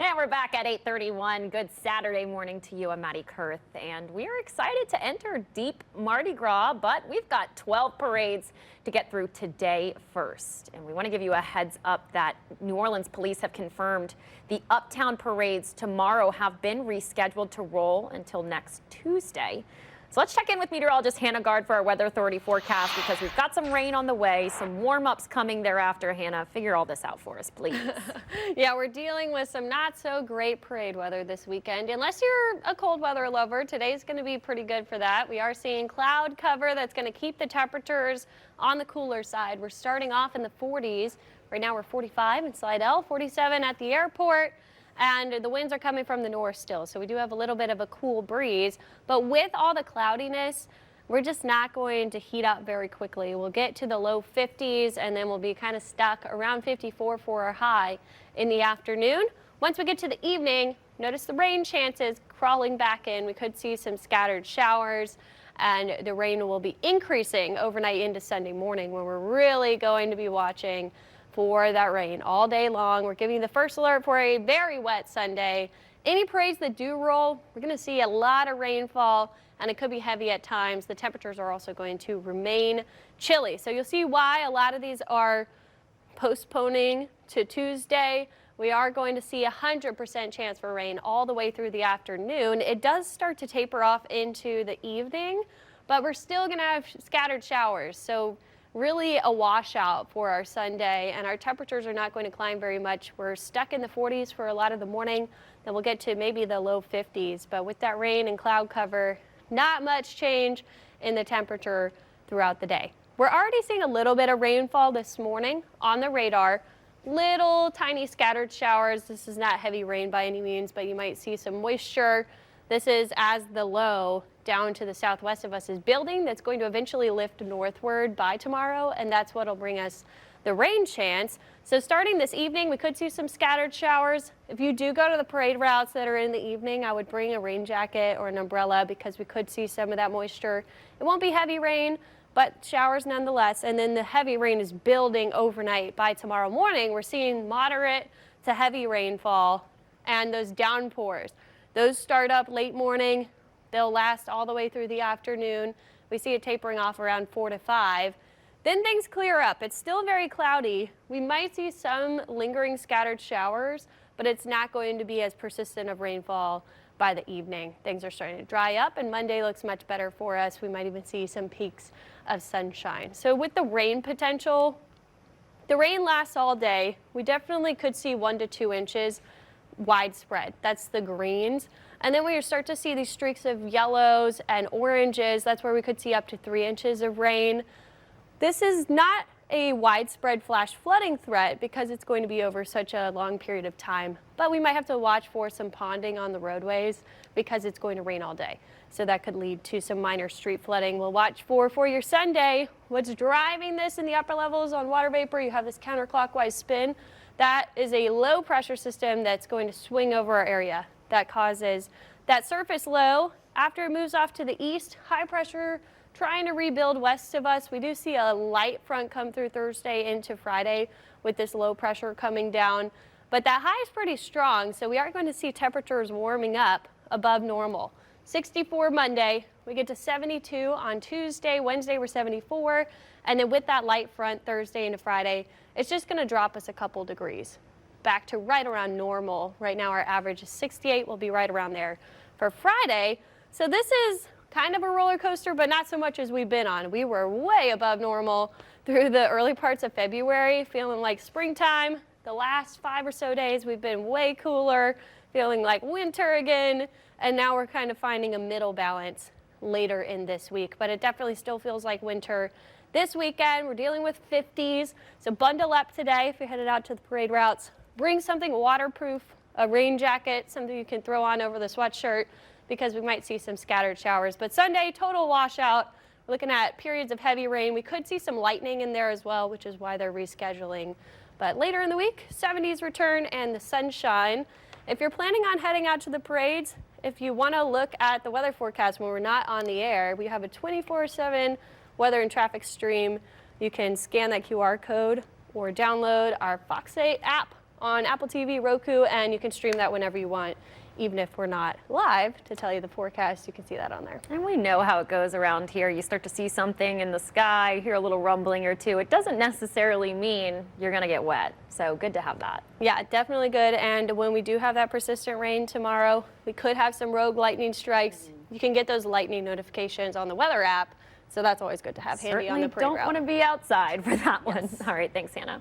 And we're back at 8:31. Good Saturday morning to you. I'm Maddie Kurth, and we are excited to enter deep Mardi Gras, but we've got 12 parades to get through today first. And we want to give you a heads up that New Orleans police have confirmed the Uptown parades tomorrow have been rescheduled to roll until next Tuesday. So let's check in with meteorologist Hannah Gard for our Weather Authority forecast, because we've got some rain on the way, some warm-ups coming thereafter. Hannah, figure all this out for us, please. Yeah, we're dealing with some not so great parade weather this weekend. Unless you're a cold weather lover, today's going to be pretty good for that. We are seeing cloud cover that's going to keep the temperatures on the cooler side. We're starting off in the 40s. Right now we're 45 in Slidell, 47 at the airport. And the winds are coming from the north still, so we do have a little bit of a cool breeze. But with all the cloudiness, we're just not going to heat up very quickly. We'll get to the low 50s, and then we'll be kind of stuck around 54 for our high in the afternoon. Once we get to the evening, notice the rain chances crawling back in. We could see some scattered showers, and the rain will be increasing overnight into Sunday morning, when we're really going to be watching for that rain all day long. We're giving you the first alert for a very wet Sunday. Any parades that do roll, we're going to see a lot of rainfall, and it could be heavy at times. The temperatures are also going to remain chilly. So you'll see why a lot of these are postponing to Tuesday. We are going to see 100% chance for rain all the way through the afternoon. It does start to taper off into the evening, but we're still going to have scattered showers. So really a washout for our Sunday, and our temperatures are not going to climb very much. We're stuck in the 40s for a lot of the morning, then we'll get to maybe the low 50s. But with that rain and cloud cover, not much change in the temperature throughout the day. We're already seeing a little bit of rainfall this morning on the radar. Little tiny scattered showers. This is not heavy rain by any means, but you might see some moisture. This is as the low down to the southwest of us is building. That's going to eventually lift northward by tomorrow, and that's what will bring us the rain chance. So starting this evening, we could see some scattered showers. If you do go to the parade routes that are in the evening, I would bring a rain jacket or an umbrella, because we could see some of that moisture. It won't be heavy rain, but showers nonetheless. And then the heavy rain is building overnight. By tomorrow morning, we're seeing moderate to heavy rainfall, and those downpours, those start up late morning. They'll last all the way through the afternoon. We see it tapering off around 4 to 5. Then things clear up. It's still very cloudy. We might see some lingering scattered showers, but it's not going to be as persistent of rainfall by the evening. Things are starting to dry up, and Monday looks much better for us. We might even see some peaks of sunshine. So with the rain potential, the rain lasts all day. We definitely could see 1 to 2 inches widespread. That's the greens. And then we start to see these streaks of yellows and oranges. That's where we could see up to 3 inches of rain. This is not a widespread flash flooding threat, because it's going to be over such a long period of time. But we might have to watch for some ponding on the roadways, because it's going to rain all day. So that could lead to some minor street flooding. We'll watch for your Sunday. What's driving this in the upper levels on water vapor? You have this counterclockwise spin. That is a low pressure system that's going to swing over our area. That causes that surface low. After it moves off to the east, high pressure trying to rebuild west of us. We do see a light front come through Thursday into Friday with this low pressure coming down, but that high is pretty strong, so we are going to see temperatures warming up above normal. 64 Monday, we get to 72 on Tuesday. Wednesday we're 74, and then with that light front Thursday into Friday, it's just going to drop us a couple degrees back to right around normal. Right now our average is 68. We'll be right around there for Friday. So this is kind of a roller coaster, but not so much as we've been on. We were way above normal through the early parts of February, feeling like springtime. The last 5 or so days we've been way cooler, feeling like winter again, and now we're kind of finding a middle balance later in this week. But it definitely still feels like winter. This weekend we're dealing with 50s, so bundle up today if you're headed out to the parade routes. Bring something waterproof, a rain jacket, something you can throw on over the sweatshirt, because we might see some scattered showers. But Sunday, total washout. We're looking at periods of heavy rain. We could see some lightning in there as well, which is why they're rescheduling. But later in the week, 70s return and the sunshine. If you're planning on heading out to the parades, if you want to look at the weather forecast when we're not on the air, we have a 24/7 weather and traffic stream. You can scan that QR code or download our Fox 8 app on Apple TV, Roku, and you can stream that whenever you want. Even if we're not live to tell you the forecast, you can see that on there. And we know how it goes around here. You start to see something in the sky, hear a little rumbling or two. It doesn't necessarily mean you're going to get wet. So good to have that. Yeah, definitely good. And when we do have that persistent rain tomorrow, we could have some rogue lightning strikes. You can get those lightning notifications on the weather app. So that's always good to have handy on the parade route. Certainly don't want to be outside for that one. All right, thanks, Hannah.